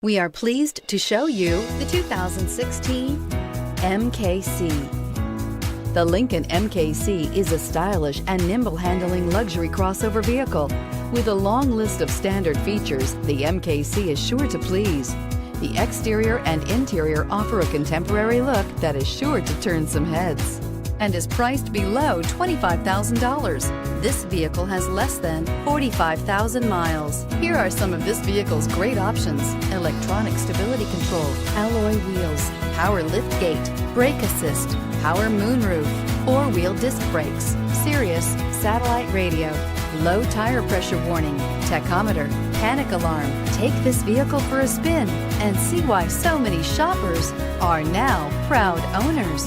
We are pleased to show you the 2016 MKC. The Lincoln MKC is a stylish and nimble-handling luxury crossover vehicle. With a long list of standard features, the MKC is sure to please. The exterior and interior offer a contemporary look that is sure to turn some heads and is priced below $25,000. This vehicle has less than 45,000 miles. Here are some of this vehicle's great options: electronic stability control, alloy wheels, power liftgate, brake assist, power moonroof, four-wheel disc brakes, Sirius satellite radio, low tire pressure warning, tachometer, panic alarm. Take this vehicle for a spin and see why so many shoppers are now proud owners.